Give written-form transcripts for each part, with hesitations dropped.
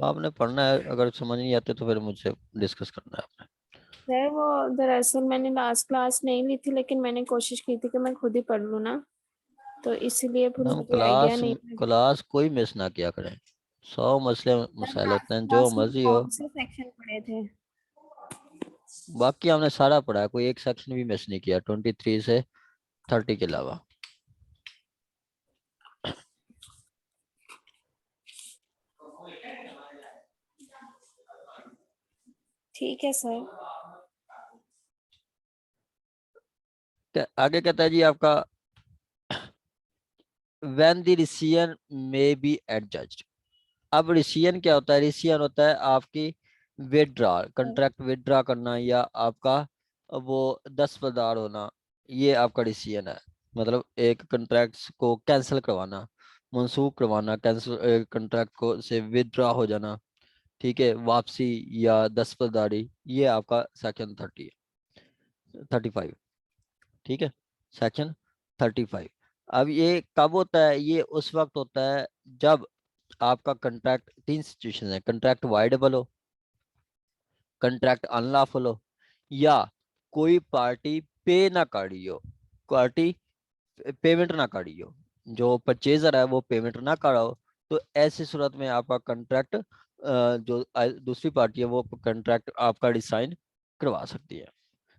आपने पढ़ना है, अगर समझ नहीं आते तो फिर मुझसे डिस्कस करना है आपने। सर वो दरअसल मैंने लास्ट क्लास नहीं ली थी, लेकिन मैंने कोशिश की थी कि मैं खुद ही पढ़ लूँ ना, तो इसीलिए फिर हम मुझे आइडिया क्लास नहीं था। क्लास कोई मिस ना किया करें। 100 सर मसाइल होते लास्ट हैं, जो क्लास में मर्जी हो। कौन से सेक्शन पढ़े थे? बाकी हमने सारा पढ़ा है, कोई एक सेक्शन भी मिस नहीं किया, 23 से 30 के अलावा। ठीक है सर। आगे कहता है जी आपका, when the decision may be adjudged। अब रिसियन क्या होता है? रिसियन होता है आपकी विदड्रॉ, कंट्रैक्ट विदड्रॉ करना, या आपका वो दस्तबरदार होना। ये आपका रिसियन है। मतलब एक कंट्रैक्ट को कैंसिल करवाना, मंसूख करवाना, कैंसिल कंट्रैक्ट को से विदड्रॉ हो जाना, ठीक है, वापसी या दस्तबरदारी, ये आपका सेक्शन 35। ठीक है, सेक्शन 35। अब ये कब होता है? ये उस वक्त होता है जब आपका कंट्रैक्ट, तीन सिचुएशन है: कंट्रैक्ट वाइडेबल हो, कंट्रैक्ट अनलॉफुल हो, या कोई पार्टी पे ना करी हो, पार्टी पेमेंट ना करी हो, जो परचेजर है वो पेमेंट ना करा हो। तो ऐसी सूरत में आपका कंट्रैक्ट, जो दूसरी पार्टी है वो कंट्रैक्ट आपका डिसाइन करवा सकती है।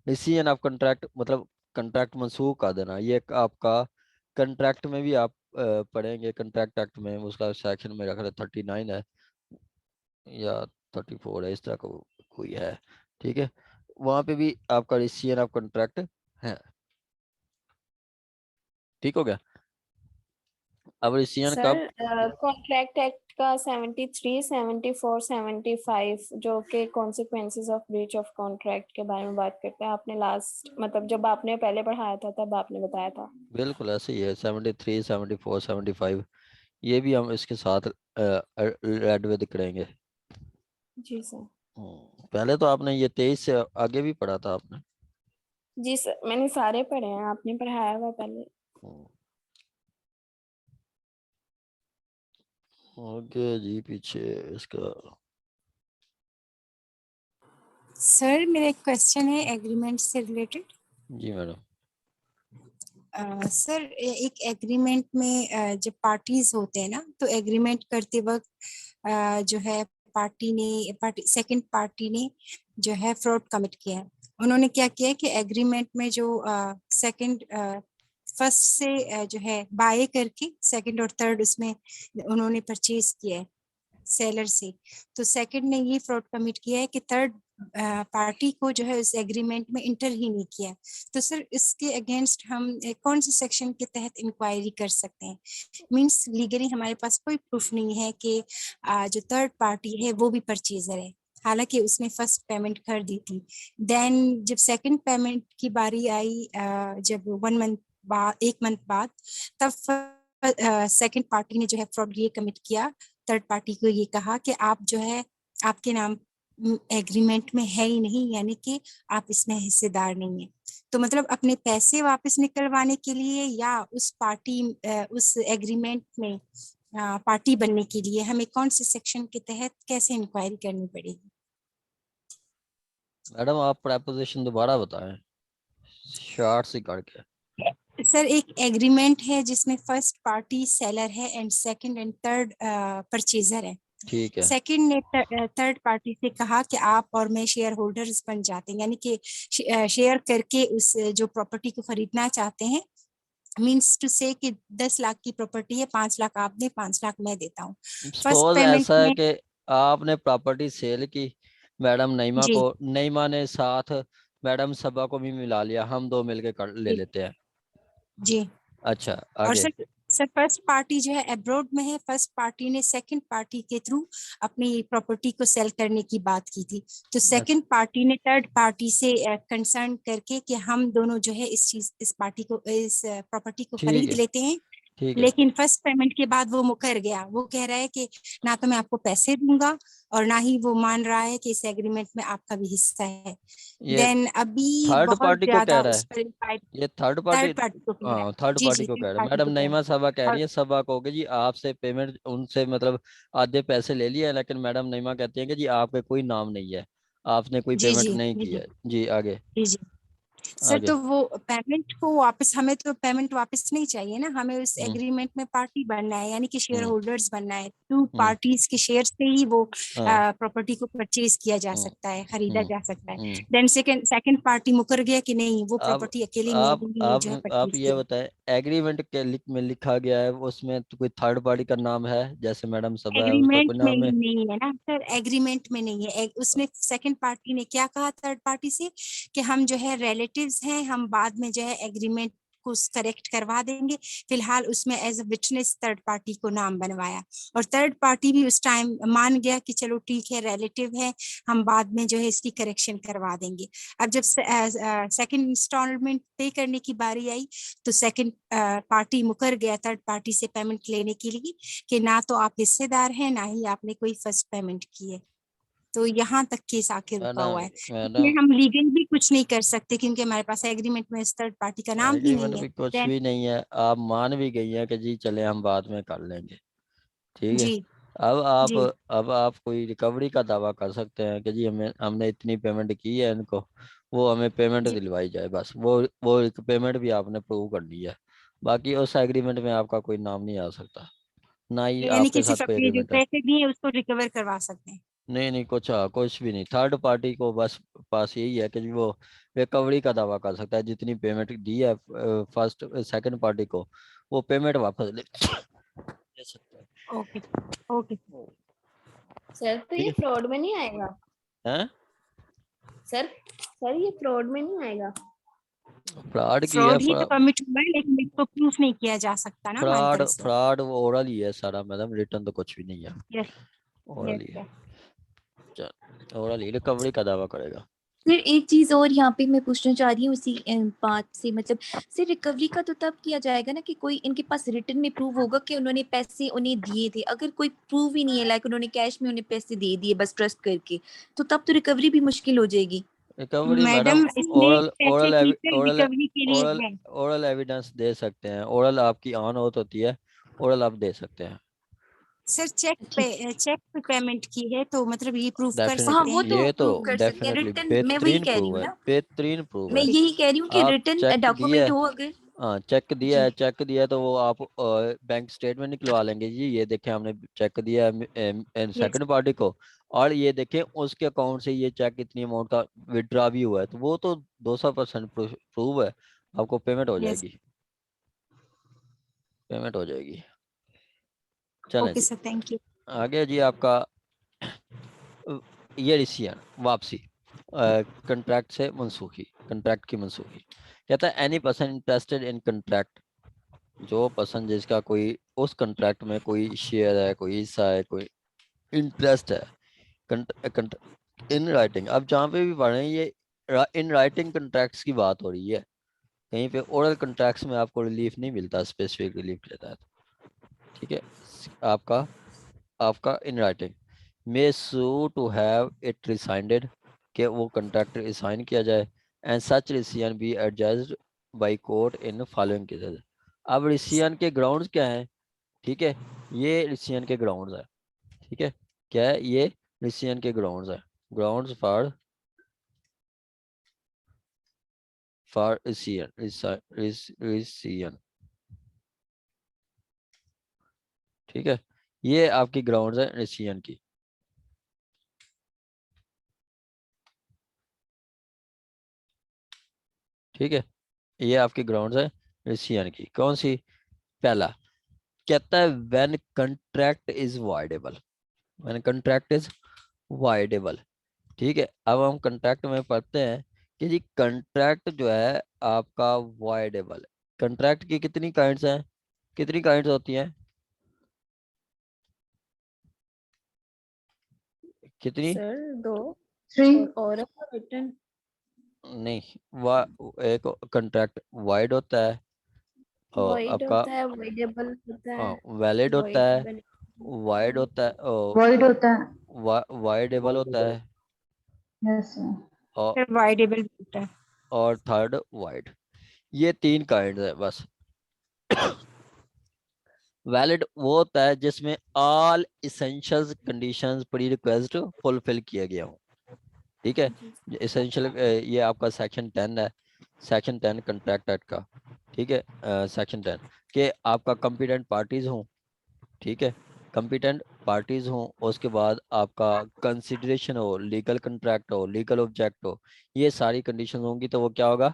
डिसीजन ऑफ कंट्रैक्ट मतलब कंट्रैक्ट मंसूख कर देना। ये एक आपका कंट्रैक्ट में भी आप पढ़ेंगे, कंट्रैक्ट एक्ट में उसका सेक्शन मेरा ख्याल 39 है या 34 है, इस तरह का कोई है। ठीक है, वहां पे भी आपका डिसीजन ऑफ कंट्रैक्ट है। ठीक हो गया? अब डिसीजन कब? सर कॉन्ट्रैक्ट एक्ट का 73, 74, 75 जो कि consequences of breach of contract के बारे में बात करते हैं, आपने लास्ट मतलब जब आपने पहले पढ़ाया था तब आपने बताया था। बिल्कुल ऐसे ही है, 73, 74, 75, ये भी हम इसके साथ रेड विद करेंगे। जी सर। पहले तो आपने ये 23 से आगे भी पढ़ा था आपने। जी सर, मैंने सारे पढ़े हैं, आपने पढ़ाया हुआ पहले। हम्म, आगे जी पीछे इसका। सर मेरा एक क्वेश्चन है एग्रीमेंट से रिलेटेड। जी मैडम। सर एक एग्रीमेंट में जब पार्टीज होते हैं ना, तो एग्रीमेंट करते वक्त जो है पार्टी सेकंड पार्टी ने जो है फ्रॉड कमिट किया है। उन्होंने क्या किया है कि एग्रीमेंट में जो सेकंड फर्स्ट से जो है बाय करके सेकंड और थर्ड उसमें उन्होंने परचेज किया है सेलर से। तो सेकंड ने ये फ्रॉड कमिट किया है कि थर्ड पार्टी को जो है उस एग्रीमेंट में इंटर ही नहीं किया। तो सर इसके अगेंस्ट हम कौन से सेक्शन के तहत इंक्वायरी कर सकते हैं? मींस लीगली हमारे पास कोई प्रूफ नहीं है कि जो थर्ड पार्टी है वो भी परचेजर है, हालांकि उसने फर्स्ट पेमेंट कर दी थी। देन जब सेकंड पेमेंट की बारी आई, जब 1 मंथ बाद, 1 मंथ बाद, तब सेकंड पार्टी ने जो है फ्रॉड ये कमिट किया, थर्ड पार्टी को ये कहा कि आप जो है आपके नाम एग्रीमेंट में है ही नहीं, यानी कि आप इसमें हिस्सेदार नहीं है। तो मतलब अपने पैसे वापस निकलवाने के लिए या उस एग्रीमेंट में पार्टी बनने के लिए हमें कौन से सेक्शन के तहत कैसे इंक्वायरी करनी पड़ेगी? मैडम आप प्रपोजिशन दोबारा बताएं, शॉर्ट सी करके। सर एक एग्रीमेंट है जिसमें फर्स्ट पार्टी सेलर है and second and third purchaser है। ठीक है। सेकंड ने थर्ड पार्टी से कहा कि आप और मैं शेयर होल्डर्स बन जाते हैं, यानी कि शेयर करके उस जो प्रॉपर्टी को खरीदना चाहते हैं। मीन्स टू से कि 10 लाख की प्रॉपर्टी है, 5 लाख आप दे, 5 लाख मैं देता हूँ फर्स्ट सपोज पेमेंट ऐसा है में। कि आपने प्रॉपर्टी सेल की मैडम नईमा जी को, नईमा ने साथ मैडम सबा को भी मिला लिया, हम दो मिलके कर ले जी लेते हैं। जी। अच्छा, और आगे। सर सर फर्स्ट पार्टी जो है अब्रॉड में है, फर्स्ट पार्टी ने सेकंड पार्टी के थ्रू अपनी प्रॉपर्टी को सेल करने की बात की थी। तो अच्छा, सेकंड पार्टी ने थर्ड पार्टी से कंसर्न करके कि हम दोनों जो है इस प्रॉपर्टी को ठीक खरीद है, लेते हैं, ठीक है। लेकिन फर्स्ट पेमेंट के बाद वो मुकर गया, वो कह रहा है कि ना तो मैं आपको पैसे दूंगा और ना ही वो मान रहा है कि इस एग्रीमेंट में आपका भी हिस्सा है। ये देन अभी थर्ड बहुत पार्टी को कह ज्यादा रहा उस है, पर फाइट, ये थर्ड पार्टी, थर्ड पार्टी को कह रहा हाँ है। थर्ड जी पार्टी जी, को थर्ड कह रहा है। पार्टी मैडम को कह रहा नईमा साहबा कह है। रही और है, सबा कहोगे जी आपसे पेमेंट उनसे मतलब आधे पैसे ले लिए, लेकिन मैडम नईमा कहती है कि जी आपके कोई नाम नहीं है, आपने कोई जी पेमेंट जी नहीं जी की जी है। जी आगे। जी जी सर, आगे। तो वो पेमेंट को वापस, हमें तो पेमेंट वापस नहीं चाहिए ना, हमें उस हम्म एग्रीमेंट में पार्टी बनना है, यानी कि शेयर हम्म होल्डर्स बनना है। टू हम्म पार्टीज के शेयर से ही वो हाँ प्रॉपर्टी को परचेज किया जा हम्म सकता है, खरीदा हम्म जा सकता है। हम्म। देन सेकंड सेकंड पार्टी मुकर गया कि नहीं, वो अब प्रॉपर्टी अकेले आप मेरी ही आप जो है आप परचेज ये किया। बताएं, एग्रीमेंट के में लिखा गया है उसमें तो कोई थर्ड पार्टी का नाम है, जैसे मैडम सबा है उसका एग्रीमेंट कोई में नाम ही है? नहीं है ना सर, एग्रीमेंट में नहीं है। उसने सेकंड पार्टी ने क्या कहा थर्ड पार्टी से, कि हम जो है रिलेटिव्स हैं, हम बाद में जो है एग्रीमेंट को करेक्ट करवा देंगे। फिलहाल उसमें as a witness third party को नाम बनवाया, और थर्ड पार्टी भी उस टाइम मान गया कि चलो ठीक है, रिलेटिव है, हम बाद में जो है इसकी करेक्शन करवा देंगे। अब जब सेकंड इंस्टॉलमेंट पे करने की बारी आई, तो सेकंड पार्टी मुकर गया थर्ड पार्टी से पेमेंट लेने के लिए, कि ना तो आप हिस्सेदार हैं, ना ही आपने कोई फर्स्ट पेमेंट की है। तो यहाँ तक केस आके रुका हुआ मैडम है। इसमें मैडम हम लीगल भी कुछ नहीं कर सकते, क्योंकि हमारे पास एग्रीमेंट में इस थर्ड पार्टी का नाम ही एग्रीमेंट नहीं है। भी कुछ देन भी नहीं है, आप मान भी गई हैं कि जी चले हम बाद में कर लेंगे। ठीक है। जी जी अब आप कोई रिकवरी का दावा कर सकते हैं कि जी हमें हमने इतनी पेमेंट की है इनको, वो हमें पेमेंट जी, दिलवाई जाए, बस वो पेमेंट भी आपने प्रूव करनी है। बाकी उस एग्रीमेंट में आपका कोई नाम नहीं आ सकता, ना ही यानी कि आपके साथ सिर्फ कोई अपने जो एग्रीमेंट है। पैसे दिए उसको रिकवर करवा सकते हैं। नहीं नहीं, कुछ भी नहीं। थर्ड पार्टी को बस पास यही है कि जी वो रिकवरी का दावा कर सकता है, जितनी पेमेंट दी है फर्स्ट सेकंड पार्टी को, वो पेमेंट वापस ले सकता है। Okay okay. सर तो ठीक ये है। फ्रॉड में नहीं आएगा? हैं? सर सर ये फ्रॉड में नहीं आएगा? फ्रॉड की है? फ्रॉड ही तो कमिट हुआ है, लेकिन इसको प्रूफ नहीं किया जा सकता ना हमारी फ्रॉड तरफ से। फ्रॉड वो ओरल ही है सारा मैडम, रिटर्न तो कुछ भी नहीं है। यस ओरल यस ही है। यस। ओरल ही रिकवरी का दावा करेगा। फिर एक चीज और यहाँ पे मैं पूछना चाह रही हूँ उसी बात से, मतलब सिर्फ रिकवरी का तो तब किया जाएगा ना कि कोई इनके पास रिटर्न में प्रूव होगा कि उन्होंने पैसे उन्हें दिए थे। अगर कोई प्रूव ही नहीं है, लाइक उन्होंने कैश में उन्हें पैसे दे दिए बस ट्रस्ट करके, तो तब तो रिकवरी भी मुश्किल हो जाएगी। रिकवरी मैडम मैडम इसमें ओरल पैसे ओरल की सर ओरल रिकवरी के लिए ओरल है। ओरल एविडेंस दे सकते हैं, ओरल आपकी ऑन ओथ होती है, ओरल आप दे सकते हैं। सर ठीक। चेक पे पेमेंट की है, तो मतलब ये प्रूफ कर हाँ सकते डेफिनेटली, वो हैं। तो ये तो प्रूव कर सकते हैं, डेफिनेटली रिटर्न मैं वही बेहतरीन कह रही प्रूव हूँ है, ना। बेहतरीन प्रूव मैं है। यही कह रही हूँ कि आप रिटर्न चेक दिया डॉक्यूमेंट है, हो अगर। हाँ चेक दिया जी। है, चेक दिया है तो वो आप बैंक स्टेटमेंट निकलवा लेंगे जी, ये देखें हमने चेक दिया है यस सेकंड पार्टी को, और ये देखें उसके अकाउंट से ये चेक इतनी अमाउंट का विड्रॉ भी हुआ है, तो वो तो 200% प्रूव है, आपको पेमेंट हो यस। जाएगी, पेमेंट हो जाएगी। चलें okay ji. Sir, thank you. आगे जी आपका ये रिसीजन वापसी, कंट्रैक्ट से मनसूखी, कंट्रैक्ट की मनसूखी। कहता है any person interested in contract, जो पर्सन जिसका कोई उस कंट्रैक्ट में कोई शेयर है, कोई हिस्सा है, कोई इंटरेस्ट है, इन राइटिंग। अब जहाँ पे भी पढ़ रहे हैं ये इन राइटिंग कंट्रैक्ट्स की बात हो रही है, कहीं पे ओरल कंट्रैक्ट्स में आपको रिलीफ नहीं मिलता, स्पेसिफिक रिलीफ लेता है। ठीक है। आपका आपका in writing may sue to have it rescinded, कि वो कंट्रैक्ट रिसाइन किया जाए, and such rescission be adjudged by court in following cases. अब रिसीजन के ग्राउंड्स क्या हैं? ठीक है, ये रिसीजन के ग्राउंड्स है। ठीक है, क्या है ये? रिसीजन के ग्राउंड्स है, ग्राउंड्स फॉर रिसीजन। ठीक है, ये आपकी ग्राउंड्स है रिसीजन की। ठीक है, ये आपकी ग्राउंड्स है रिसीजन की। कौन सी? पहला कहता है when contract is voidable, when contract is voidable. ठीक है, अब हम कंट्रैक्ट में पढ़ते हैं कि जी कंट्रैक्ट जो है आपका वाइडेबल। कंट्रैक्ट की कितनी काइंड्स हैं, कितनी काइंड्स होती हैं, कितनी? सर दो, थ्री। और रिटर्न। नहीं, वा एक कंट्रैक्ट वाइड होता है, और void आपका होता है, voidable होता है, वैलिड होता है, voidable वाइड होता है, void होता है, वाइडेबल होता है, yes sir. और फिर वाइडेबल होता है। Third wide. ये 3 काइंड है बस। वैलिड वो होता है जिसमें all essential conditions pre request fulfil किया गया हो। ठीक है, इसेंशियल ये आपका सेक्शन 10 है, सेक्शन 10 कंट्रैक्ट एक्ट का। ठीक है, सेक्शन 10 के आपका कॉम्पिटेंट पार्टीज हों। ठीक है, कॉम्पिटेंट पार्टीज हों, उसके बाद आपका कंसिडरेशन हो, लीगल कंट्रैक्ट हो, लीगल ऑब्जेक्ट हो, ये सारी कंडीशन होंगी तो वो क्या होगा,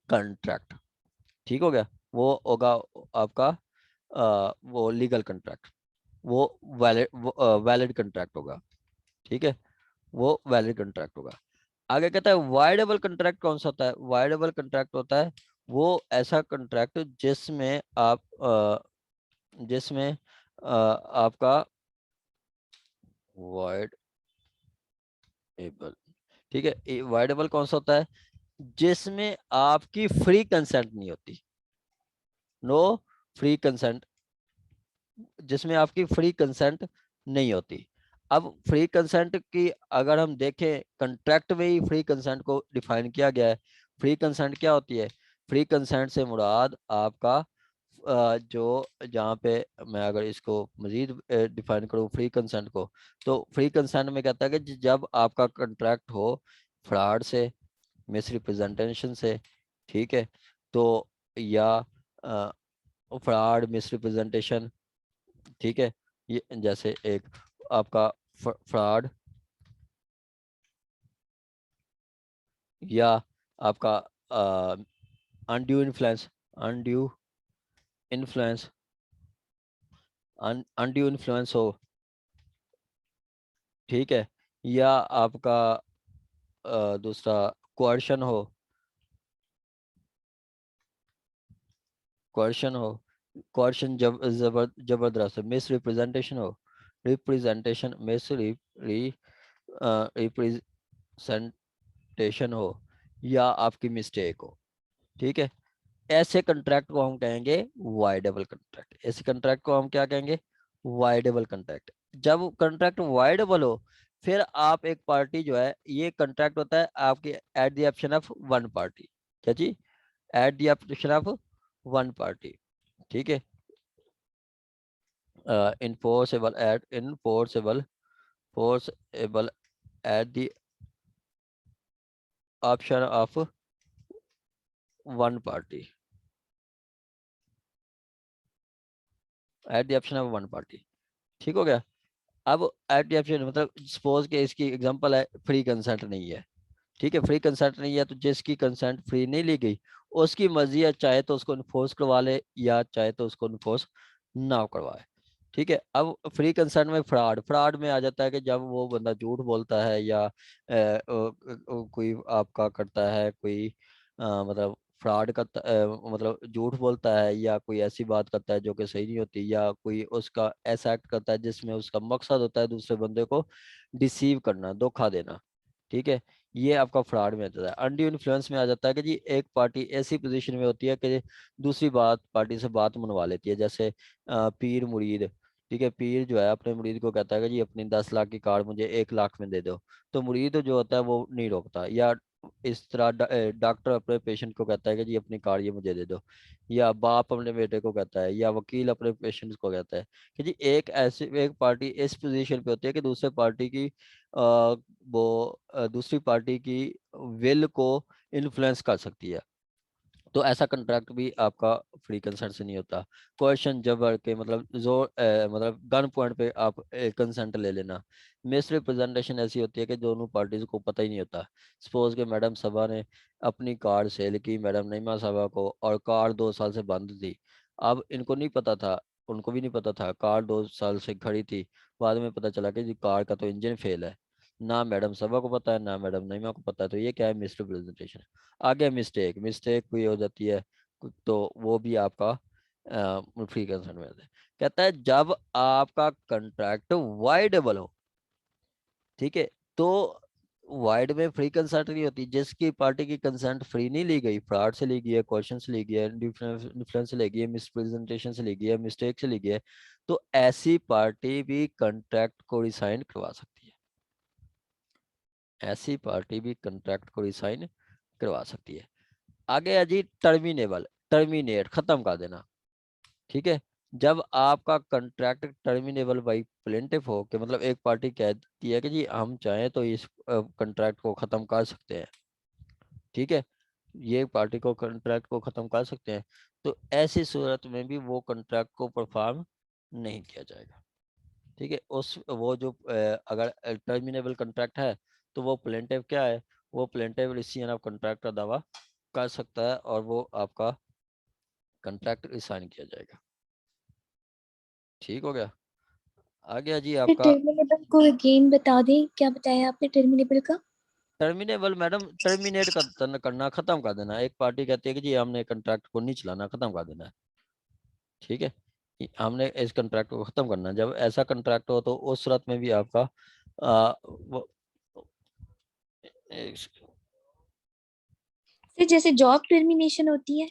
कंट्रैक्ट। ठीक हो गया, वो होगा आपका वो लीगल कंट्रैक्ट, वो वैलिड कंट्रैक्ट होगा। ठीक है, वो वैलिड कंट्रैक्ट होगा। आगे कहता है वाइडेबल कंट्रैक्ट कौन सा होता है। वाइडेबल कंट्रैक्ट होता है वो ऐसा कंट्रैक्ट जिसमें आप जिसमें आपका वाइडेबल, ठीक है, वाइडेबल कौन सा होता है जिसमें आपकी फ्री कंसेंट नहीं होती, नो फ्री कंसेंट, जिसमें आपकी फ्री कंसेंट नहीं होती। अब फ्री कंसेंट की अगर हम देखें, कंट्रैक्ट में ही फ्री कंसेंट को डिफाइन किया गया है। फ्री कंसेंट क्या होती है, फ्री कंसेंट से मुराद आपका जो जहाँ पे मैं अगर इसको मजीद डिफाइन करूँ फ्री कंसेंट को, तो फ्री कंसेंट में कहता है कि जब आपका कंट्रैक्ट हो फ्रॉड से, मिस रिप्रेजेंटेशन से, ठीक है, तो या फ्रॉड, मिस रिप्रेजेंटेशन, ठीक है, ये जैसे एक आपका फ्रॉड या आपका undue influence, undue influence, undue influence हो, ठीक है, या आपका दूसरा कोerशन हो, कोerशन हो, कोerशन जबरदस्त, मिस रिप्रेजेंटेशन हो, रिप्रेजेंटेशन मिस रिप्रेजेंटेशन हो, या आपकी मिस्टेक हो। ठीक है, ऐसे कंट्रैक्ट को हम कहेंगे वाइडेबल कंट्रैक्ट। ऐसे कंट्रैक्ट को हम क्या कहेंगे, वाइडेबल कंट्रैक्ट। जब कंट्रैक्ट वाइडेबल हो फिर आप एक पार्टी जो है, ये कंट्रैक्ट होता है आपके at the option of one party. क्या जी, at the option of one party. ठीक है, enforceable forcible at the option of one party, at the option of one party. ठीक हो गया। अब एट द ऑप्शन मतलब सपोज के इसकी एग्जांपल है फ्री कंसेंट नहीं है। ठीक है, फ्री कंसेंट नहीं है तो जिसकी कंसेंट फ्री नहीं ली गई उसकी मर्जी है, चाहे तो उसको इन्फोर्स करवा ले या चाहे तो उसको इन्फोर्स ना करवाए। ठीक है, अब फ्री कंसेंट में फ्रॉड, फ्रॉड में आ जाता है कि जब वो बंदा झूठ बोलता है या कोई आपका करता है कोई मतलब फ्रॉड करता मतलब झूठ बोलता है या कोई ऐसी बात करता है जो कि सही नहीं होती, या कोई उसका ऐसा एक्ट करता है जिसमें उसका मकसद होता है दूसरे बंदे को डिसीव करना, धोखा देना। ठीक है, ये आपका फ्रॉड में आ जाता है। अनड्यू इन्फ्लुएंस में आ जाता है कि जी एक पार्टी ऐसी पोजीशन में होती है कि दूसरी पार्टी से बात मनवा लेती है, जैसे पीर मुरीद। ठीक है, पीर जो है अपने मुरीद को कहता है कि जी अपनी 10 लाख की कार मुझे 1 लाख में दे दो, तो मुरीद जो होता है वो नहीं रोकता। या इस तरह डॉक्टर अपने पेशेंट को कहता है कि जी अपनी कार ये मुझे दे दो, या बाप अपने बेटे को कहता है, या वकील अपने पेशेंट को कहता है कि जी एक पार्टी इस पोजीशन पे होती है कि दूसरे पार्टी की वो दूसरी पार्टी की विल को इन्फ्लुएंस कर सकती है। तो ऐसा कंट्रैक्ट भी आपका फ्री कंसेंट से नहीं होता। क्वेश्चन जबर के मतलब जोर मतलब गन पॉइंट पे आप कंसेंट ले लेना। मिस रिप्रेजेंटेशन ऐसी होती है कि दोनों पार्टीज को पता ही नहीं होता। सपोज के मैडम सभा ने अपनी कार सेल की मैडम नईमा साहबा को, और कार 2 साल से बंद थी। अब इनको नहीं पता था, उनको भी नहीं पता था, कार 2 साल से खड़ी थी। बाद में पता चला कि जी कार का तो इंजन फेल है। ना मैडम सभा को पता है ना मैडम नईमा को पता है, तो ये क्या है, मिस रिप्रेजेंटेशन। आगे मिस्टेक, मिस्टेक कोई हो जाती है तो वो भी आपका फ्री कंसेंट में आता है। कहता है जब आपका कंट्रैक्ट वाइडेबल हो, ठीक है, तो वाइड में फ्री कंसेंट नहीं होती, जिसकी पार्टी की कंसेंट फ्री नहीं ली गई, फ्रॉड से ली गई है, क्वेश्चन से ली गई है, डिफरेंस से ली गई है, मिसप्रेजेंटेशन से ली गई है, मिस्टेक से ली गई है, तो ऐसी पार्टी भी कॉन्ट्रैक्ट को रिसाइन करवा सकती है। ऐसी पार्टी भी कॉन्ट्रैक्ट को रिसाइन करवा सकती है। आगे है जी टर्मिनेबल, टर्मिनेट, खत्म कर देना। ठीक है, जब आपका कॉन्ट्रैक्ट टर्मिनेबल बाई प्लेंटिफ हो, कि मतलब एक पार्टी कहती है कि जी हम चाहें तो इस कॉन्ट्रैक्ट को खत्म कर सकते हैं, ठीक है, ये पार्टी को कॉन्ट्रैक्ट को खत्म कर सकते हैं, तो ऐसी सूरत में भी वो कॉन्ट्रैक्ट को परफॉर्म नहीं किया जाएगा। ठीक है, उस वो जो अगर टर्मिनेबल कॉन्ट्रैक्ट है तो वो प्लेंटिव क्या है, वो प्लेंटिव रिसीजन ऑफ कॉन्ट्रैक्ट का दावा कर सकता है और वो आपका कॉन्ट्रैक्ट रिसाइन किया जाएगा। ठीक हो गया। आ गया जी फिर आपका टर्मिनेबल को अगेन बता दें, क्या बताया आपने टर्मिनेबल का? टर्मिनेबल, मैडम टर्मिनेट करना, खत्म कर देना। एक पार्टी कहती है कि जी हमने कॉन्ट्रैक्ट को नहीं चलाना, खत्म कर देना है। ठीक है, हमने इस कॉन्ट्रैक्ट को खत्म करना है। जब ऐसा कॉन्ट्रैक्ट हो तो उस सूरत में भी आपका फिर जैसे जॉब टर्मिनेशन होती है,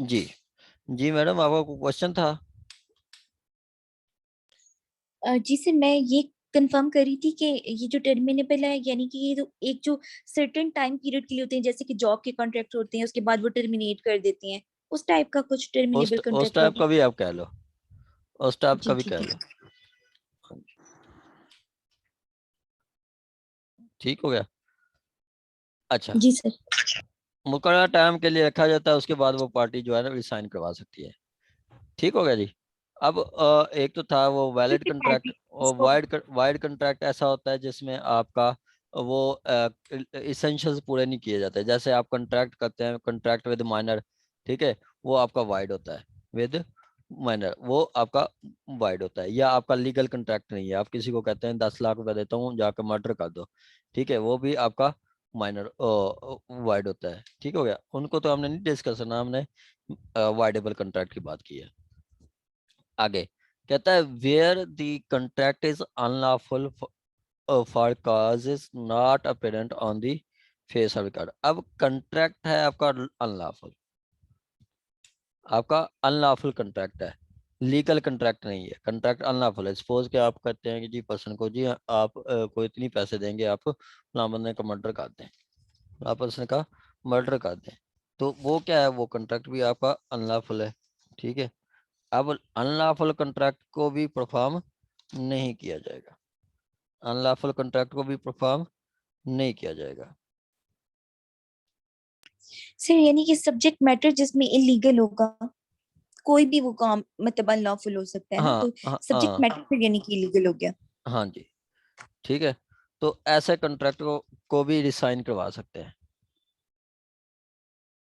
जी जी मैडम, आपका कोई क्वेश्चन था? जी सर, मैं ये कंफर्म कर रही थी कि ये जो टर्मिनेबल है, यानी कि ये जो एक जो सर्टेन टाइम पीरियड के लिए होते हैं, जैसे कि जॉब के कॉन्ट्रैक्ट होते हैं, उसके बाद वो टर्मिनेट कर देते हैं, उस टाइप का कुछ टर्मिनेबल उस कॉन्ट्रैक्ट टाइप होगा? का भी आप कह लो, उस टाइप का जी भी ठीक कह है। लो। ठीक हो गया। अच्छा, जी सर। मुकर्रर टाइम के लिए रखा जाता है, उसके बाद वो पार्टी जो है ना रिसाइन करवा सकती है। ठीक हो गया जी। अब एक तो था वो वैलिड कंट्रैक्ट, और वाइड कंट्रैक्ट ऐसा होता है जिसमें आपका वो इसेंशियल्स पूरे नहीं किए जाते। जैसे आप कंट्रैक्ट करते हैं, कंट्रैक्ट विद माइनर, ठीक है, वो आपका वाइड होता है, विद माइनर वो आपका वाइड होता है। या आपका लीगल कंट्रैक्ट नहीं है, आप किसी को कहते हैं 10 लाख रुपए देता हूँ जाकर मर्डर कर दो, ठीक है, वो भी आपका माइनर वाइड होता है। ठीक हो गया, उनको तो हमने नहीं डिस्कस करना, हमने वाइडेबल कंट्रैक्ट की बात की है। आगे कहता है where the contract is unlawful for cause is not apparent on the face of record. अब कंट्रैक्ट है आपका अनलॉफुल, आपका अनलॉफुल कंट्रैक्ट है, लीगल कंट्रैक्ट नहीं है, कंट्रैक्ट अनलॉफुल है। सपोज कि आप कहते हैं कि जी पर्सन को जी आप को इतनी पैसे देंगे, आप फलां बंदे का मर्डर कर दें, आप पर्सन का मर्डर कर दें, तो वो क्या है, वो कंट्रैक्ट भी आपका अनलॉफुल है। ठीक है, अब अनलॉफुल कंट्रैक्ट को भी परफॉर्म नहीं किया जाएगा, अनलॉफुल कंट्रैक्ट को भी परफॉर्म नहीं किया जाएगा। सर यानी कि सब्जेक्ट मैटर जिसमें इलीगल होगा, कोई भी वो काम मतलब अनलॉफुल हो सकता है ना, हाँ तो हाँ सब्जेक्ट हाँ मैटर फिर यानी कि इलीगल हो गया। हाँ जी। ठीक है, तो ऐसे कंट्रैक्ट को भी रिसाइन करवा सकते हैं।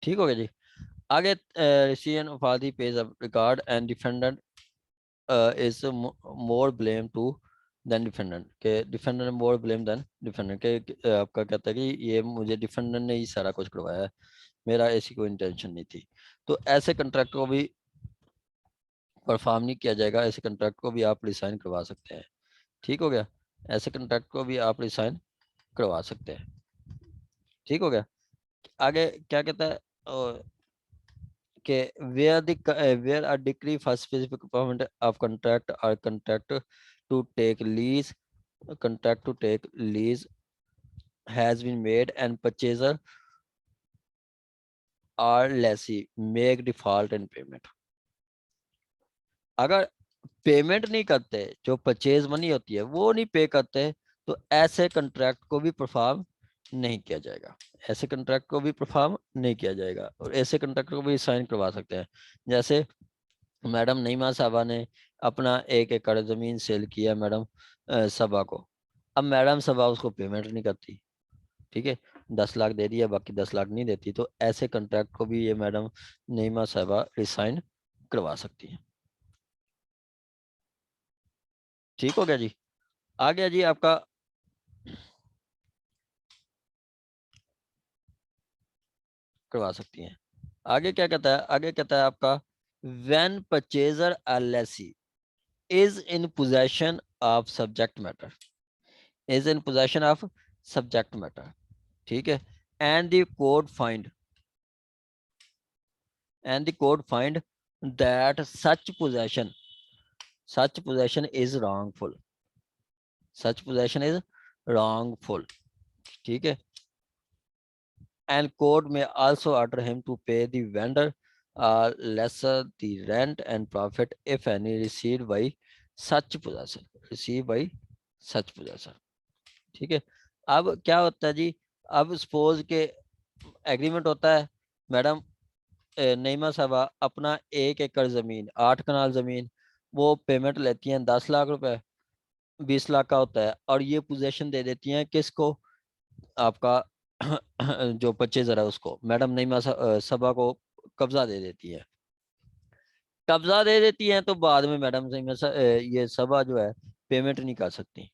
ठीक हो गया जी। आगे रिसीजन ऑफ आदि page of record and defendant is more blame to than defendant, के defendant more blame than defendant, के आपका कहता है कि ये मुझे डिफेंडेंट ने ही सारा कुछ करवाया है, मेरा ऐसी कोई इंटेंशन नहीं थी। तो ऐसे कंट्रैक्ट को भी परफॉर्म नहीं किया जाएगा, ऐसे कंट्रैक्ट को भी आप रिसाइन करवा सकते हैं। ठीक हो गया, ऐसे कंट्रैक्ट को भी आप रिसाइन करवा सकते हैं। ठीक हो गया। आगे क्या कहता है कि where a decree for specific performance of contract or contract to take lease has been made and purchaser or lessee make default in payment। अगर पेमेंट नहीं करते, जो परचेज मनी होती है वो नहीं पे करते, तो ऐसे कंट्रैक्ट को भी परफॉर्म नहीं किया जाएगा, ऐसे कंट्रैक्ट को भी परफॉर्म नहीं किया जाएगा। और ऐसे कंट्रैक्ट को भी साइन करवा सकते हैं। जैसे मैडम नईमा साहबा ने अपना 1 एकड़ जमीन सेल किया मैडम सबा को, अब मैडम सबा उसको पेमेंट नहीं करती, ठीक है, 10 लाख दे दिया, बाकी 10 लाख नहीं देती, तो ऐसे कंट्रैक्ट को भी ये मैडम नईमा साहबा रिसाइन करवा सकती है। ठीक हो गया जी। आ गया जी आपका करवा सकती हैं। आगे क्या कहता है, आगे कहता है आपका when purchaser or lessee is in possession of subject matter, is in possession of subject matter, ठीक है, and the court find that such possession is wrongful, ठीक है, and court may also order him to pay the vendor lesser the rent and profit if any received by such possessor, ठीक है। अब क्या होता है जी, अब सपोज के एग्रीमेंट होता है, मैडम नईमा साहबा अपना 1 एकड़ जमीन 8 कनाल जमीन वो पेमेंट लेती हैं 10 लाख रुपए, 20 लाख का होता है, और ये पोजेशन दे देती हैं किसको, आपका जो परचेजर है उसको, मैडम नईमा सबा को कब्जा दे देती है। कब्जा दे देती हैं तो बाद में मैडम ये सबा जो है पेमेंट नहीं कर सकती,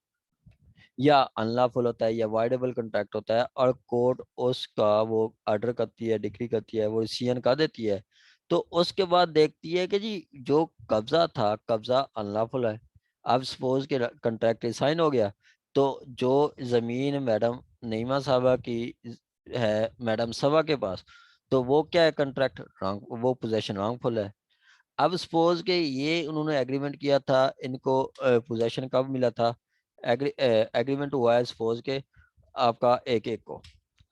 या अनलॉफुल होता है या वाइडेबल कॉन्ट्रैक्ट होता है, और कोर्ट उसका वो ऑर्डर करती है, डिक्री करती है, वो सीएन कर देती है, तो उसके बाद देखती है कि जी जो कब्जा था, कब्जा अनलॉफुल है। अब सपोज के कॉन्ट्रैक्ट साइन हो गया, तो जो जमीन मैडम नईमा साहबा की है मैडम सबा के पास, तो वो क्या है, कॉन्ट्रैक्ट रॉन्ग, वो पोजेशन रॉन्गफुल है। अब सपोज के ये उन्होंने एग्रीमेंट किया था, इनको पोजेशन कब मिला था, एग्रीमेंट हुआ है सपोज के आपका 1 को,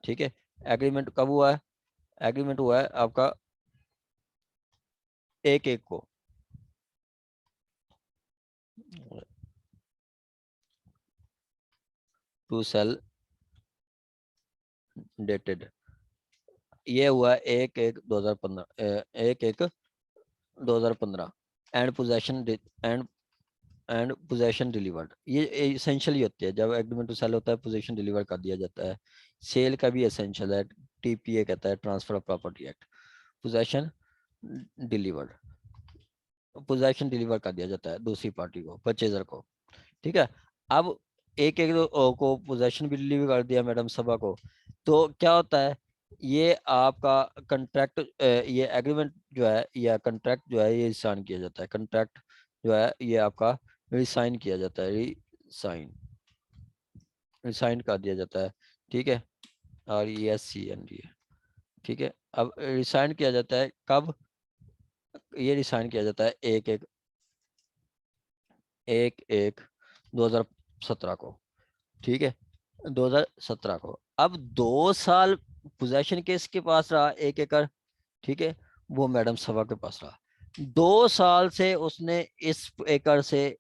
ठीक है, एग्रीमेंट कब हुआ है, एग्रीमेंट हुआ है आपका 1 को, टू सेल डेटेड, ये हुआ 1/1/2015, 1/1/2015, and possession and possession delivered, ये एसेंशियली होती है, जब एग्रीमेंट टू सेल होता है पोजेशन डिलीवर कर दिया जाता है। सेल का भी एसेंशियल है, टीपीए कहता है, transfer of property act, possession delivered, possession deliver कर दिया जाता है दूसरी पार्टी को, परचेजर को, ठीक है। अब 1 को पोजेशन भी डिलीवर कर दिया मैडम सबा को, तो क्या होता है, ये आपका कंट्रैक्ट, ये एग्रीमेंट जो है या कंट्रैक्ट जो है ये साइन किया जाता है, कंट्रैक्ट जो है ये आपका रिसाइन किया जाता है, रिसाइन कर दिया जाता है, ठीक है, और ये SCND है, ठीक है। अब रिसाइन किया जाता है कब, ये रिसाइन किया जाता है 1/1/2017 को, ठीक है, 2017 को। अब 2 साल पोजेशन किसके पास रहा, 1 एकड़, ठीक है, वो मैडम सभा के पास रहा। 2 साल से उसने इस एकड़ से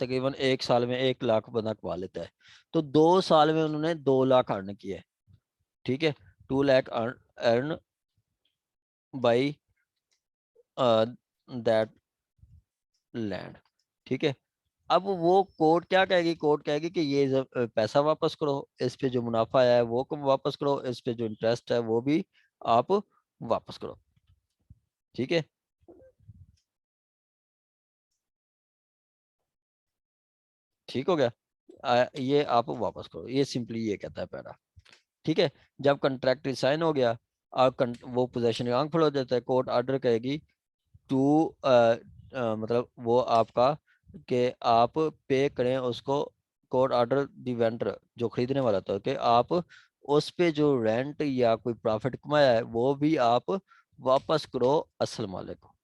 तकरीबन 1 साल में 1 लाख बंदा कमा लेता है, तो 2 साल में उन्होंने 2 लाख अर्न किए, ठीक है, 2 lakh earn by that land, ठीक है। अब वो कोर्ट क्या कहेगी, कोर्ट कहेगी कि ये पैसा वापस करो, इस पे जो मुनाफा आया है वो वापस करो, इस पे जो इंटरेस्ट है वो भी आप वापस करो। ठीक है, ठीक हो गया। ये आप वापस करो, ये सिंपली ये कहता है पैरा। ठीक है, जब कंट्रैक्ट साइन हो गया और वो पोजेशन रॉन्गफुल हो जाता है, कोर्ट ऑर्डर करेगी टू मतलब वो आपका कि आप पे करें उसको, कोर्ट ऑर्डर दी वेंडर जो खरीदने वाला था कि आप उस पे जो रेंट या कोई प्रॉफिट कमाया है वो भी आप वापस करो असल मालिक को।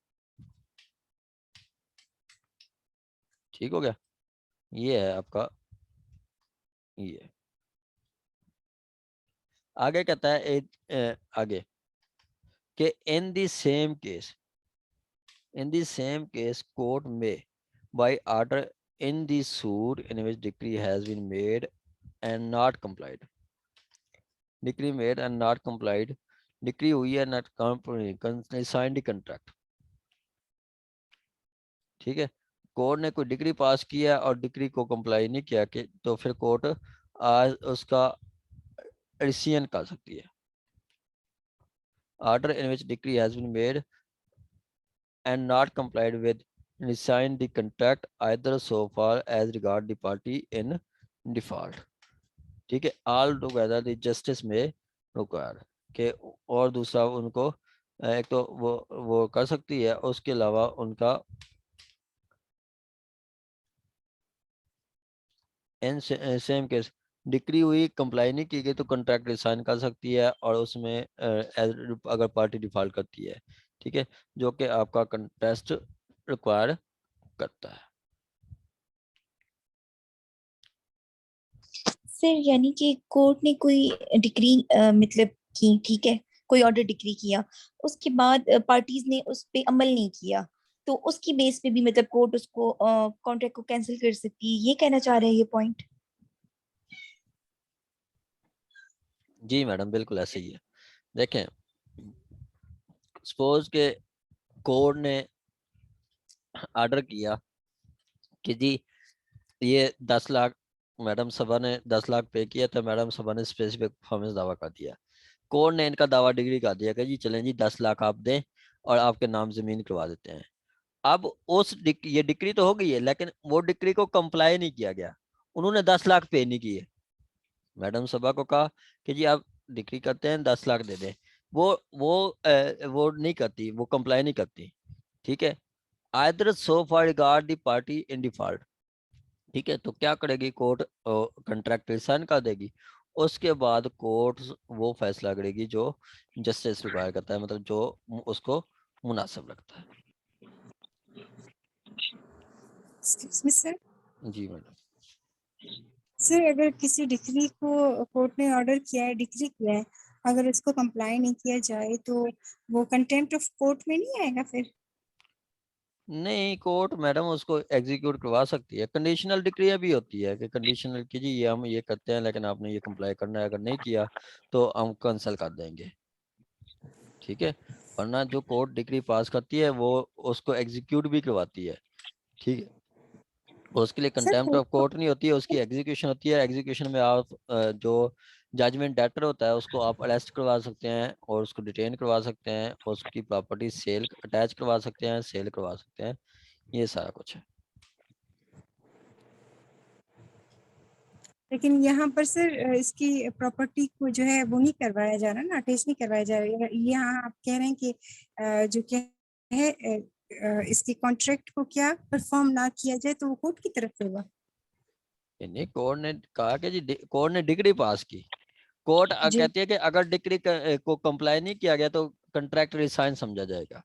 ठीक हो गया, ये है आपका ये। आगे कहता है आगे कि in the same case court में by order in the suit in which decree has been made and not complied, decree made and not complied, decree हुई है not complied, signed the contract। ठीक है, कोर्ट ने कोई degree पास किया और degree को कंप्लाई नहीं किया कि तो फिर कोर्ट आज उसका रिसीजन कर सकती है। Order in which decree has been made and not complied with, resign the contract either so far as regard the party in default। ठीक है, ऑल टुगेदर द जस्टिस में रिक्वायर के, और दूसरा उनको एक तो वो कर सकती है, उसके अलावा उनका इन सेम केस डिक्री हुई कंप्लाई नहीं की गई तो कॉन्ट्रैक्ट रिसाइन कर सकती है और उसमें अगर पार्टी डिफॉल्ट करती है। ठीक है, जो कि आपका कंटेस्ट रिक्वायर करता है। सर यानी कि कोर्ट ने कोई डिग्री मतलब की, ठीक है, कोई ऑर्डर डिग्री किया, उसके बाद पार्टीज ने उस पे अमल नहीं किया, तो उसकी बेस पे भी मतलब कोर्ट उसको कॉन्ट्रैक्ट को कैंसिल कर सकती है, ये कहना चाह रहे हैं ये पॉइंट? जी मैडम, बिल्कुल ऐसे ही है। देखें, सपोज के कोर्ट ने ऑर्डर किया कि जी ये 10 लाख मैडम सभा ने 10 लाख पे किया था, मैडम सभा ने स्पेसिफिक परफॉर्मेंस दावा कर दिया, कोर्ट ने इनका दावा डिग्री कर दिया कि जी चलें जी 10 लाख आप दें और आपके नाम जमीन करवा देते हैं। अब ये डिग्री तो हो गई है, लेकिन वो डिग्री को कंप्लाई नहीं किया गया, उन्होंने 10 लाख पे नहीं किए। मैडम सभा को कहा कि जी आप डिग्री करते हैं 10 लाख दे दें, वो नहीं करती, वो कंप्लाई नहीं करती। ठीक है, either so for regard the party in default. ठीक है, तो क्या करेगी कोर्ट, कंट्रैक्ट साइन कर देगी, उसके बाद कोर्ट वो फैसला करेगी जो जस्टिस रिक्वायर करता है, मतलब जो उसको मुनासिब लगता है। Excuse me sir. जी मैडम। सर अगर किसी डिग्री को कोर्ट ने ऑर्डर किया है, डिग्री किया है, अगर उसको कंप्लाई नहीं किया जाए तो वो कंटेम्प्ट ऑफ कोर्ट में नहीं आएगा फिर? नहीं, कोर्ट मैडम उसको एग्जीक्यूट करवा सकती है। कंडीशनल डिक्रिया भी होती है कि कंडीशनल की जी ये हम ये करते हैं लेकिन आपने ये कंप्लाई करना है, अगर नहीं किया तो हम कैंसिल कर देंगे। ठीक है, वरना जो कोर्ट डिग्री पास करती है वो उसको एग्जीक्यूट भी करवाती है। ठीक है, उसके लिए सर कंटेम्प्ट ऑफ कोर्ट नहीं होती है, उसकी एग्जीक्यूशन होती है। एग्जीक्यूशन में आप जो जजमेंट डेटर होता है उसको आप अरेस्ट करवा सकते हैं और उसको डिटेन करवा सकते हैं, उसकी प्रॉपर्टी सेल अटैच करवा सकते हैं, सेल करवा सकते हैं, ये सारा कुछ है। लेकिन यहाँ पर सर इसकी प्रॉपर्टी को जो है वो नहीं करवाया जा रहा ना, अटैच नहीं करवाया जा रहा। यहाँ आप कह रहे हैं कि जो क्या है इसकी कॉन्ट्रैक्ट को क्या परफॉर्म ना किया जाए तो वो कोर्ट की तरफ से होगा। नहीं, कोर्ट ने कहा कि जी कोर्ट ने डिग्री पास की, कोर्ट जी कहती है कि अगर डिग्री को कंप्लाई नहीं किया गया तो कंट्रैक्ट रिसाइन समझा जाएगा,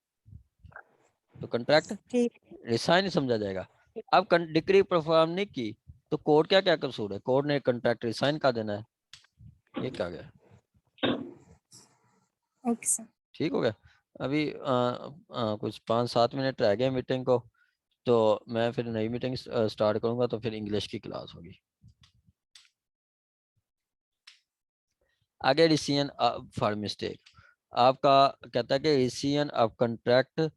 तो कंट्रैक्ट ठीक। रिसाइन समझा जाएगा। अब डिग्री परफॉर्म नहीं की तो कोर्ट क्या क्या कसूर है, कोर्ट ने कंट्रैक्ट रिसाइन कर देना है, ये क्या गया। Okay sir. ठीक हो गया। अभी कुछ 5-7 मिनट रह गए मीटिंग को, तो मैं फिर नई मीटिंग स्टार्ट करूंगा, तो फिर इंग्लिश की क्लास होगी। आगे डिसीजन फॉर मिस्टेक, आपका कहता है कि decision of contract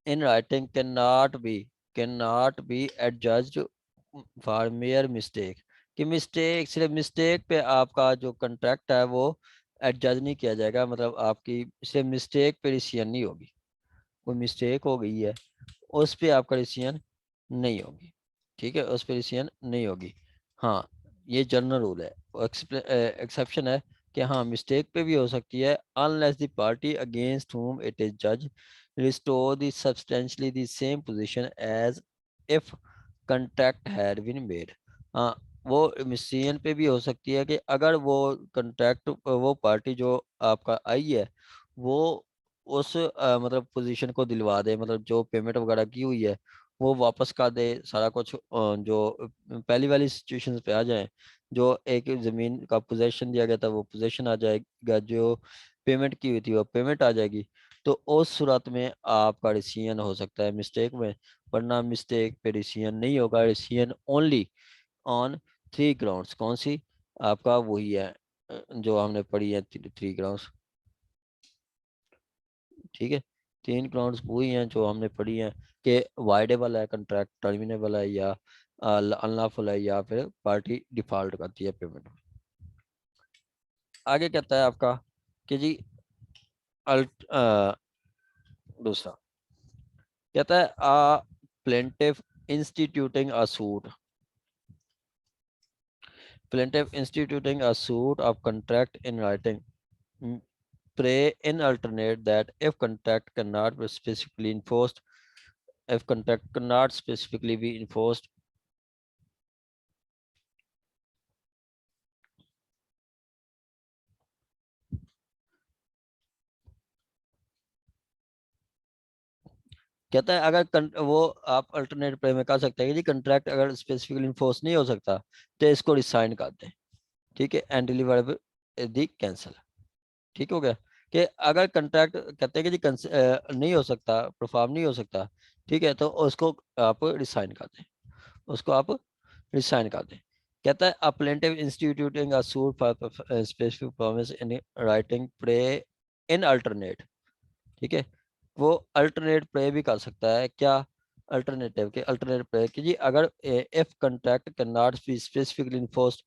in writing can not be adjudged for mere mistake, कि मिस्टेक सिर्फ मिस्टेक पे आपका जो कंट्रैक्ट है वो एडजज नहीं किया जाएगा, मतलब आपकी से मिस्टेक पे डिसीजन नहीं होगी, कोई मिस्टेक हो गई है उस पे आपका डिसीजन नहीं होगी, ठीक है, उस पे डिसीजन नहीं होगी। हाँ ये जनरल रूल है, एक्सेप्शन है कि हाँ मिस्टेक पे भी हो सकती है, unless the party against whom it is जज restore the substantially the same position as if contract had been made. हाँ वो डिसीजन पे भी हो सकती है कि अगर वो कंट्रैक्ट वो पार्टी जो आपका आई है वो उस मतलब पोजीशन को दिलवा दे, मतलब जो पेमेंट वगैरह की हुई है वो वापस कर दे, सारा कुछ जो पहली वाली सिचुएशंस पे आ जाए, जो एक ज़मीन का पोजेशन दिया गया था वो पोजेशन आ जाएगा, जो पेमेंट की हुई थी वो पेमेंट आ जाएगी, तो उस सूरत में आपका डिसीजन हो सकता है मिस्टेक में, वरना मिस्टेक पे डिसीजन नहीं होगा। डिसीजन ओनली ऑन 3 ग्राउंड्स, कौन सी? आपका वही है जो हमने पढ़ी है 3 ग्राउंड्स, ठीक है, 3 ग्राउंड्स वही हैं जो हमने पढ़ी हैं कि वाइडेबल है कंट्रैक्ट, टर्मिनेबल है या अनलॉफुल है, या फिर पार्टी डिफॉल्ट करती है पेमेंट। आगे कहता है आपका कि जी दूसरा कहता है plaintiff instituting a suit, plaintiff instituting a suit of contract in writing pray in alternate that if contract cannot be specifically enforced, if contract cannot specifically be enforced, कहता है अगर वो आप अल्टरनेट प्रे में कह सकते हैं कि जी कंट्रैक्ट अगर स्पेसिफिकली इन्फोर्स नहीं हो सकता तो इसको रिसाइन कर दें, ठीक है, एंड डिलीवर दी कैंसिल, ठीक हो गया। कि अगर कंट्रैक्ट कहते हैं कि जी नहीं हो सकता, परफॉर्म नहीं हो सकता, ठीक है, तो उसको आप रिसाइन कर दें, उसको आप रिसाइन कर दें। कहता है a plaintiff instituting a suit for specific promise in writing pray in alternate, ठीक है, वो अल्टरनेट प्रे भी कर सकता है, क्या अल्टरनेटिव के अल्टरनेट प्रे कि जी अगर if contract can not be specifically enforced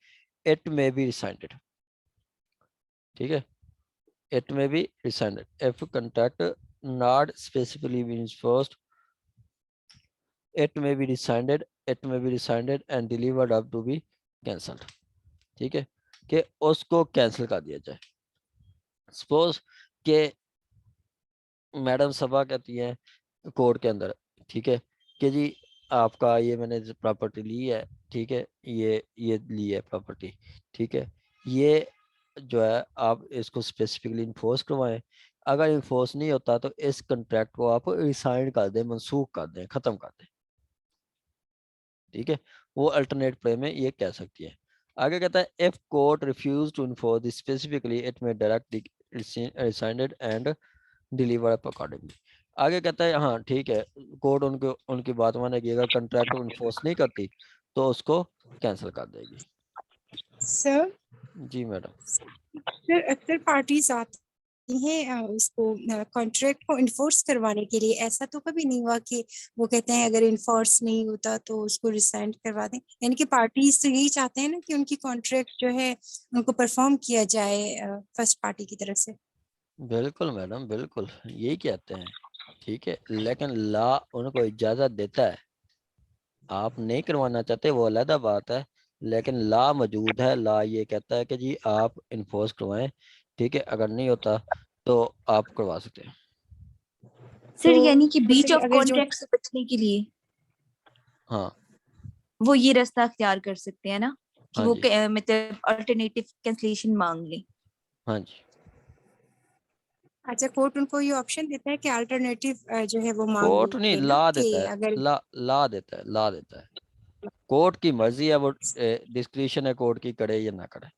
it may be rescinded, ठीक है, it may be rescinded if contract not specifically be enforced, it may be rescinded, it may be rescinded and delivered up to be cancelled, ठीक है, कि उसको cancel कर दिया जाए। Suppose के मैडम सभा कहती है कोर्ट के अंदर, ठीक है, कि जी आपका ये मैंने प्रॉपर्टी ली है, ठीक है, ये ली है प्रॉपर्टी, ठीक है, ये जो है आप इसको स्पेसिफिकली इन्फोर्स करवाएं, अगर इन्फोर्स नहीं होता तो इस कंट्रैक्ट को आप रिसाइन कर दें, मनसूख कर दें, खत्म कर दें, ठीक है, वो अल्टरनेट प्ले में ये कह सकती है। आगे कहता है if court refuse to enforce the specifically it may direct rescind and deliver up accordingly. आगे कहता है हाँ ठीक है, कोर्ट उनको उनकी बात मानेगी, अगर कंट्रैक्ट को इन्फोर्स नहीं करती तो उसको कैंसिल कर देगी। सर जी मैडम। सर अक्सर पार्टीज आती हैं उसको कॉन्ट्रैक्ट को इन्फोर्स करवाने के लिए, ऐसा तो कभी नहीं हुआ कि वो कहते हैं अगर इन्फोर्स नहीं होता तो उसको रिसाइंड करवा दें, यानी कि पार्टीज तो यही चाहते हैं ना कि उनकी कॉन्ट्रैक्ट जो है उनको परफॉर्म किया जाए फर्स्ट पार्टी की तरफ से। बिल्कुल मैडम बिल्कुल यही कहते हैं, ठीक है, लेकिन लॉ उनको इजाजत देता है, आप नहीं करवाना चाहते वो अलग बात है, लेकिन लॉ मौजूद है, लॉ ये कहता है कि जी आप इन्फोर्स करवाएं, ठीक है, अगर नहीं होता तो आप करवा सकते हैं। सर तो यानी कि ब्रीच जैसे ऑफ अगर जो कॉन्ट्रैक्ट से बचने के लिए हाँ वो ये रास्ता अख्तियार कर सकते हैं ना कि हाँ वो जी मतलब अल्टरनेटिव कैंसलेशन मांग लें। हाँ जी, अच्छा कोर्ट उनको ये ऑप्शन देता है कि अल्टरनेटिव जो है वो मांग कोर्ट नहीं लेना लॉ कि देता है, अगर लॉ देता है, लॉ देता है, कोर्ट की मर्जी है, वो डिस्क्रिशन है कोर्ट की, करे या ना करे,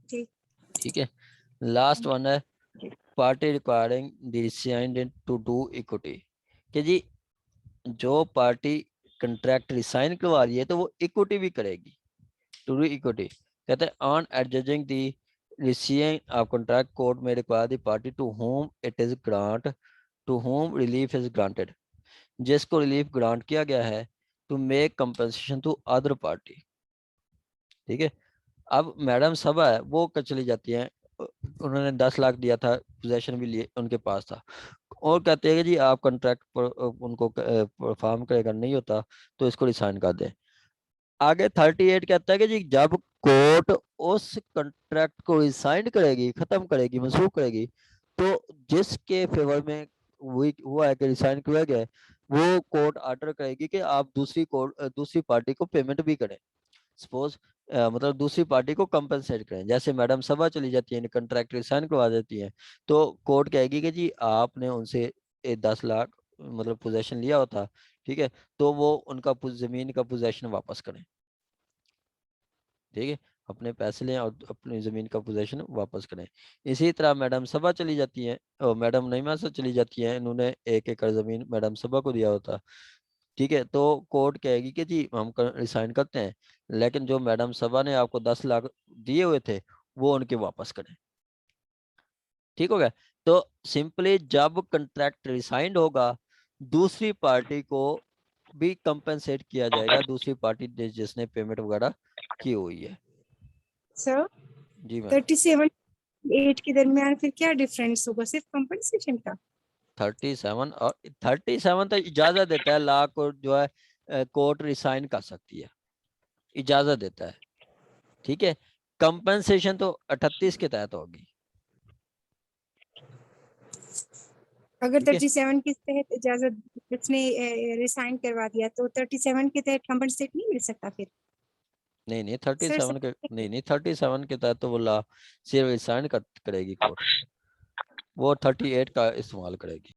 ठीक ठीक है। लास्ट वन है party requiring the rescindent to do equity, कि जी जो पार्टी कंट्रैक्ट रिसाइन करवा रही है तो वो इक्विटी भी करेगी, टू डू इक्विटी। कहते हैं on adjusting the receiving of contract court may require the party to whom it is grant, to whom relief is granted, जिसको रिलीफ ग्रांट किया गया है, to make compensation to other party, ठीक है, अब madam सबा है वो चली जाती है, उन्होंने 10 लाख दिया था, पोजेशन भी लिए उनके पास था, और कहते हैं कि जी आप कंट्रैक्ट पर उनको परफॉर्म करेगा नहीं होता तो इसको रिसाइन कर दें। आगे 38 कहता है कि जी जब कोर्ट उस कंट्रैक्ट को रिसाइन करेगी, खत्म करेगी, मंसूख करेगी, तो जिसके फेवर में हुआ है कि रिसाइन किया गया है, वो कोर्ट ऑर्डर करेगी कि आप दूसरी पार्टी को पेमेंट भी करें। सपोज मतलब दूसरी पार्टी को कंपनसेट करें। जैसे मैडम सभा चली जाती है, कंट्रैक्ट रिसाइन करवा देती है, तो कोर्ट कहेगी कि जी आपने उनसे 10 लाख मतलब पोजेशन लिया होता, ठीक है, तो वो उनका जमीन का पोजेशन वापस करें, ठीक है, अपने पैसे लें और अपनी जमीन का पोजेशन वापस करें। इसी तरह मैडम सभा चली जाती है और मैडम नईमा से चली जाती है, इन्होंने 1 एकड़ जमीन मैडम सभा को दिया होता, ठीक है, तो कोर्ट कहेगी कि जी हम रिसाइन करते हैं, लेकिन जो मैडम सभा ने आपको 10 लाख दिए हुए थे वो उनके वापस करें। ठीक हो गया। तो सिंपली जब कंट्रैक्ट रिसाइंड होगा, दूसरी पार्टी को भी कंपनसेट किया जाएगा, दूसरी पार्टी जिसने पेमेंट वगैरह की हुई है। सर जी मैम। 37 8 के दरमियान फिर क्या डिफरेंस होगा, सिर्फ कंपनसेशन का? 37 और 37 तो इजाजत देता है, ला को जो है कोर्ट रिसाइन कर सकती है, इजाजत देता है, ठीक है। कंपनसेशन तो 38 के तहत होगी, अगर ठीक है। 37 के तहत इजाजत उसने रिसाइन करवा दिया तो 37 के तहत कंपनसेट नहीं मिल सकता फिर? नहीं नहीं सर 37 के नहीं 37 के तहत तो वो ला सिर्फ रिसाइन करेगी कोर्ट, वो 38 का इस्तेमाल करेगी।